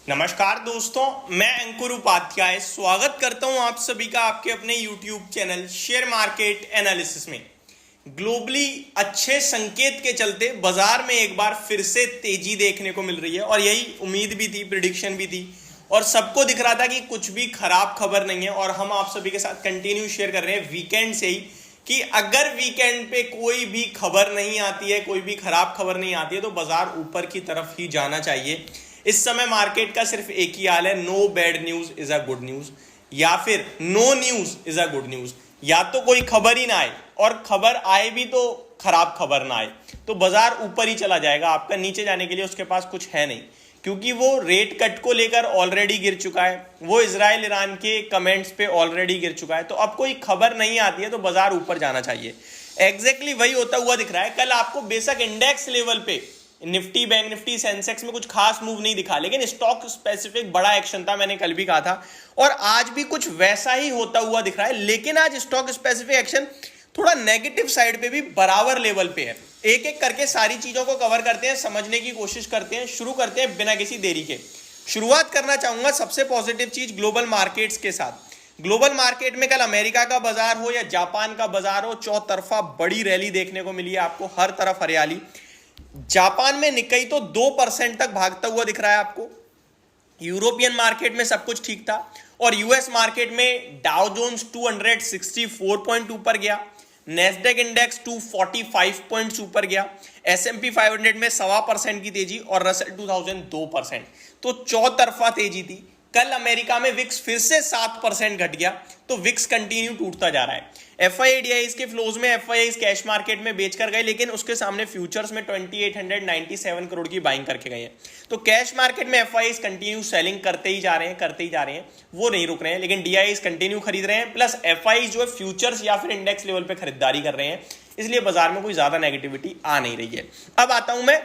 नमस्कार दोस्तों, मैं अंकुर उपाध्याय स्वागत करता हूं आप सभी का आपके अपने YouTube channel share market analysis में। ग्लोबली अच्छे संकेत के चलते बाजार में एक बार फिर से तेजी देखने को मिल रही है और यही उम्मीद भी थी, प्रिडिक्शन भी थी और सबको दिख रहा था कि कुछ भी खराब खबर नहीं है। और हम आप सभी के साथ कंटिन्यू शेयर कर रहे हैं वीकेंड से ही कि अगर वीकेंड पे कोई भी खबर नहीं आती है, कोई भी खराब खबर नहीं आती है तो बाजार ऊपर की तरफ ही जाना चाहिए। इस समय मार्केट का सिर्फ एक ही हाल है, no bad news is a good news या फिर no news is a good news. या तो कोई खबर ही ना आए और खबर आए भी तो खराब खबर ना आए तो बाजार ऊपर ही चला जाएगा, आपका नीचे जाने के लिए उसके पास कुछ है नहीं, क्योंकि वो रेट कट को लेकर ऑलरेडी गिर चुका है, वो इजराइल ईरान के कमेंट्स पे ऑलरेडी गिर चुका है। तो अब कोई खबर नहीं आती है तो बाजार ऊपर जाना चाहिए। एग्जैक्टली वही होता हुआ दिख रहा है। कल आपको बेशक इंडेक्स लेवल पे निफ्टी, बैंक निफ्टी, सेंसेक्स में कुछ खास मूव नहीं दिखा, लेकिन स्टॉक स्पेसिफिक बड़ा एक्शन था, मैंने कल भी कहा था और आज भी कुछ वैसा ही होता हुआ दिख रहा है। लेकिन आज स्टॉक स्पेसिफिक एक्शन थोड़ा नेगेटिव साइड पे भी बराबर लेवल पे है। एक एक करके सारी चीजों को कवर करते हैं, समझने की कोशिश करते हैं, शुरू करते हैं बिना किसी देरी के। शुरुआत करना चाहूंगा सबसे पॉजिटिव चीज ग्लोबल मार्केट्स के साथ। ग्लोबल मार्केट में कल अमेरिका का बाजार हो या जापान का बाजार हो, चौतरफा बड़ी रैली देखने को मिली है आपको, हर तरफ हरियाली। जापान में निक्केई तो 2% तक भागता हुआ दिख रहा है आपको। यूरोपियन मार्केट में सब कुछ ठीक था और यूएस मार्केट में डाउ जोन्स 264 पॉइंट ऊपर गया, नेस्डेक इंडेक्स 245 पॉइंट्स ऊपर गया, एसएमपी 500 में 1.25% की तेजी और रसेल 2000 2%। तो चौतरफा तेजी थी। कल अमेरिका में विक्स फिर से 7% घट गया, तो विक्स कंटिन्यू टूटता जा रहा है। एफआईआईडीआईज के फ्लोज में एफआईआईज कैश मार्केट में बेचकर गए, लेकिन उसके सामने फ्यूचर्स में 2897 करोड़ की बाइंग करके गए हैं। तो कैश मार्केट में एफआईआईज कंटिन्यू सेलिंग करते ही जा रहे हैं, वो नहीं रुक रहे हैं, लेकिन डीआईज कंटिन्यू खरीद रहे हैं। प्लस एफआईआईज जो है फ्यूचर्स या फिर इंडेक्स लेवल पे खरीदारी कर रहे हैं, इसलिए बाजार में कोई ज्यादा नेगेटिविटी आ नहीं रही है। अब आता हूं मैं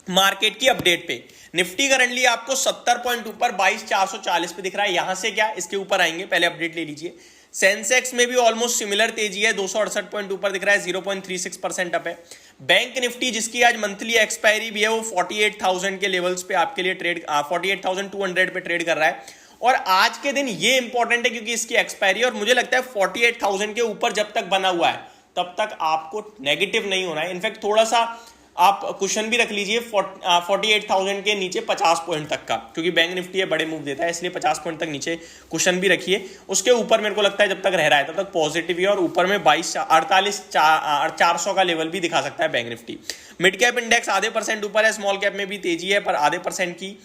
मार्केट की अपडेट पे। निफ्टी करंटली आपको 70 पॉइंट ऊपर 22,440 पे दिख रहा है। यहां से क्या, इसके ऊपर आएंगे, पहले अपडेट ले लीजिए। सेंसेक्स में भी ऑलमोस्ट सिमिलर तेजी है, 268 पॉइंट ऊपर दिख रहा है, 0.36% अप है। बैंक निफ्टी जिसकी आज मंथली एक्सपायरी भी है, वो 48,000 के लेवल्स पे आपके लिए ट्रेड 48,200 पे ट्रेड कर रहा है। और आज के दिन ये इंपॉर्टेंट है क्योंकि इसकी एक्सपायरी, और मुझे लगता है 48,000 के ऊपर जब तक बना हुआ है तब तक आपको नेगेटिव नहीं होना है। इनफैक्ट थोड़ा सा आप क्वेश्चन भी रख लीजिए 48,000 के नीचे 50 पॉइंट तक का, क्योंकि बैंक निफ्टी है, बड़े मूव देता है, इसलिए 50 पॉइंट तक नीचे क्वेश्चन भी रखिए। उसके ऊपर मेरे को लगता है जब तक रह रहा है तब तक पॉजिटिव है और ऊपर में 400 का लेवल भी दिखा सकता है bank Nifty. Mid cap index आधे % ऊपर है, स्मॉल कैप में भी तेजी है पर आधे % की।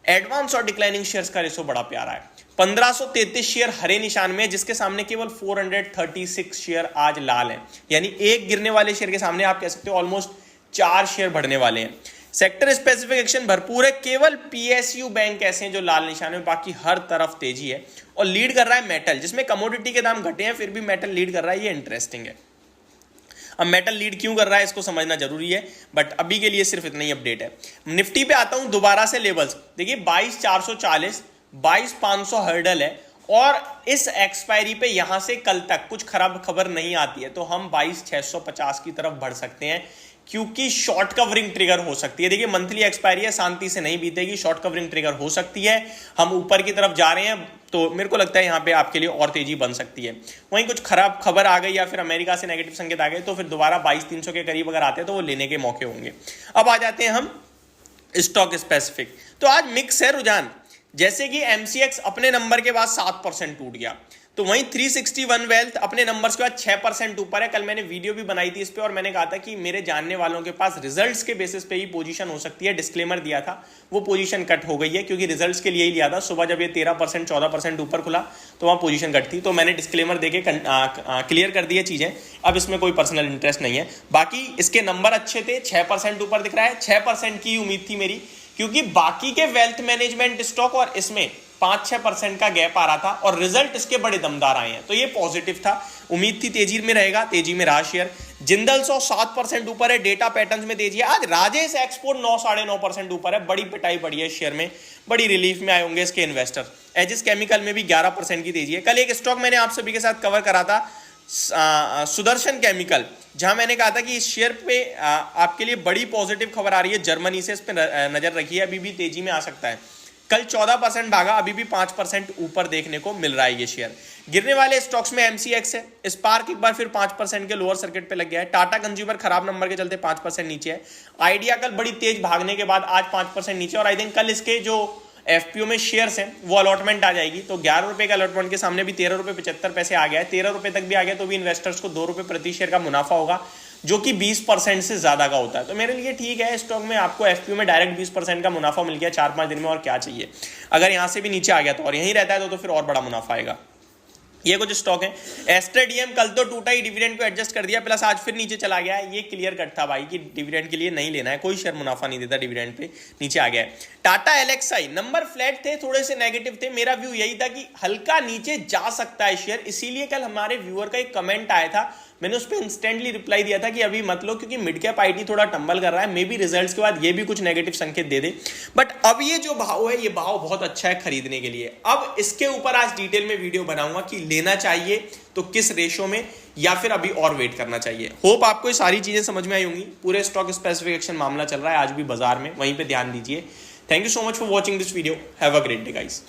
एडवांस और डिक्लाइनिंग शेयर्स का रेशो बड़ा प्यारा है, 1533 शेयर हरे निशान में, जिसके सामने केवल 436 शेयर आज लाल है। यानी एक गिरने वाले शेयर के सामने आप कह सकते हो ऑलमोस्ट 4 शेयर बढ़ने वाले हैं। सेक्टर स्पेसिफिक एक्शन भरपूर है, केवल पीएसयू बैंक ऐसे हैं जो लाल निशान में, बाकी हर तरफ तेजी है। और लीड कर रहा है मेटल, जिसमें कमोडिटी के दाम घटे हैं फिर भी मेटल लीड कर रहा है, ये इंटरेस्टिंग है। अब मेटल लीड क्यों कर रहा है इसको समझना जरूरी है, बट अभी के लिए सिर्फ इतना ही अपडेट है। निफ्टी पे आता हूं दोबारा से लेवल्स देखिए, 22,440, 22,500 हर्डल है और इस एक्सपायरी पे यहां से कल तक कुछ खराब खबर नहीं आती है तो हम 22,650 की तरफ बढ़ सकते हैं, क्योंकि शॉर्ट कवरिंग ट्रिगर हो सकती है। देखिए मंथली एक्सपायरी है, शांति से नहीं बीतेगी, शॉर्ट कवरिंग ट्रिगर हो सकती है। हम ऊपर की तरफ जा रहे हैं तो मेरे को लगता है यहां पे आपके लिए और तेजी बन सकती है। वहीं कुछ खराब खबर आ गई या फिर अमेरिका से नेगेटिव संकेत आ गए तो फिर दोबारा 22,300 के करीब अगर आते हैं तो वो लेने के मौके होंगे। अब आ जाते हैं हम स्टॉक स्पेसिफिक। तो आज मिक्स है रुझान, जैसे कि एमसीएक्स अपने नंबर के बाद 7% टूट गया, तो वहीं 361 वेल्थ अपने नंबर्स के बाद 6% ऊपर है। कल मैंने वीडियो भी बनाई थी इस पे और मैंने कहा था कि मेरे जानने वालों के पास रिजल्ट्स के बेसिस पे ही पोजीशन हो सकती है, डिस्क्लेमर दिया था, वो पोजीशन कट हो गई है क्योंकि रिजल्ट्स के लिए ही लिया था। सुबह जब ये 13% 14% ऊपर खुला तो वहाँ पोजीशन कट थी, तो मैंने डिस्क्लेमर देके क्लियर कर दिए चीजें। अब इसमें कोई पर्सनल इंटरेस्ट नहीं है। बाकी इसके नंबर अच्छे थे, 6% ऊपर दिख रहा है, 6% की उम्मीद थी मेरी, क्योंकि बाकी के वेल्थ मैनेजमेंट स्टॉक और इसमें 5-6% का गैप आ रहा था और रिजल्ट इसके बड़े दमदार आए हैं, तो ये पॉजिटिव था। उम्मीद थी तेजी में रहेगा, तेजी में रहा शेयर। जिंदल 7% ऊपर है, डेटा पैटर्न्स में तेजी है। आज राजेश एक्सपोर्ट 9-9.5% ऊपर है, बड़ी पिटाई पड़ी है शेयर में, बड़ी रिलीफ में आए होंगे इसके इन्वेस्टर। एजिस केमिकल में भी 11% की तेजी है। कल एक स्टॉक मैंने आप सभी के साथ कवर करा था, सुदर्शन केमिकल, जहां मैंने कहा था कि इस शेयर पे आपके लिए बड़ी पॉजिटिव खबर आ रही है जर्मनी से, इस पे नजर रखिए, अभी भी तेजी में आ सकता है। कल 14% भागा, अभी भी 5% ऊपर देखने को मिल रहा है ये शेयर। गिरने वाले स्टॉक्स में एमसीएक्स है, स्पार्क एक बार फिर 5% के लोअर सर्किट पे लग गया है। टाटा कंज्यूमर खराब नंबर के चलते 5% नीचे है। आइडिया कल बड़ी तेज भागने के बाद आज 5% नीचे, और आई थिंक कल इसके जो एफपीओ में शेयर्स हैं वो अलॉटमेंट आ जाएगी, तो 11 रुपए का अलॉटमेंट के सामने भी 13 रुपए 75 पैसे आ गया है। 13 रुपए तक भी आ गया तो भी इन्वेस्टर्स को 2 रुपए प्रति शेयर का मुनाफा होगा, जो कि 20% से ज्यादा का होता है। तो मेरे लिए ठीक है, स्टॉक में आपको एफपीओ में डायरेक्ट 20% का मुनाफा मिल गया 4-5 दिन में, और क्या चाहिए। अगर यहां से भी नीचे आ गया तो और यहीं रहता है तो फिर और बड़ा मुनाफा आएगा। ये कुछ स्टॉक है। एस्ट्रा डीएम कल तो टूटा ही, डिविडेंड को एडजस्ट कर दिया, प्लस आज फिर नीचे चला गया है। ये क्लियर कट था भाई कि डिविडेंड के लिए नहीं लेना है, कोई शेयर मुनाफा नहीं देता डिविडेंड पे, नीचे आ गया है। टाटा एलेक्साई नंबर फ्लैट थे, थोड़े से नेगेटिव थे, मेरा व्यू यही था कि हल्का नीचे जा सकता है शेयर, इसीलिए कल हमारे व्यूअर का एक कमेंट आया था, मैंने उस पर इंस्टेंटली रिप्लाई दिया था कि अभी मत लो, क्योंकि मिड कैप आईटी थोड़ा टंबल कर रहा है, मे बी रिजल्ट्स के बाद ये भी कुछ नेगेटिव संकेत दे दे। बट अब ये जो भाव है, ये भाव बहुत अच्छा है खरीदने के लिए। अब इसके ऊपर आज डिटेल में वीडियो बनाऊंगा कि लेना चाहिए तो किस रेशो में, या फिर अभी और वेट करना चाहिए। होप आपको ये सारी चीजें समझ में आई होंगी। पूरे स्टॉक स्पेसिफिकेशन मामला चल रहा है आज भी बाजार में, वहीं पे ध्यान दीजिए। Thank you so much for watching this video. Have a great day guys.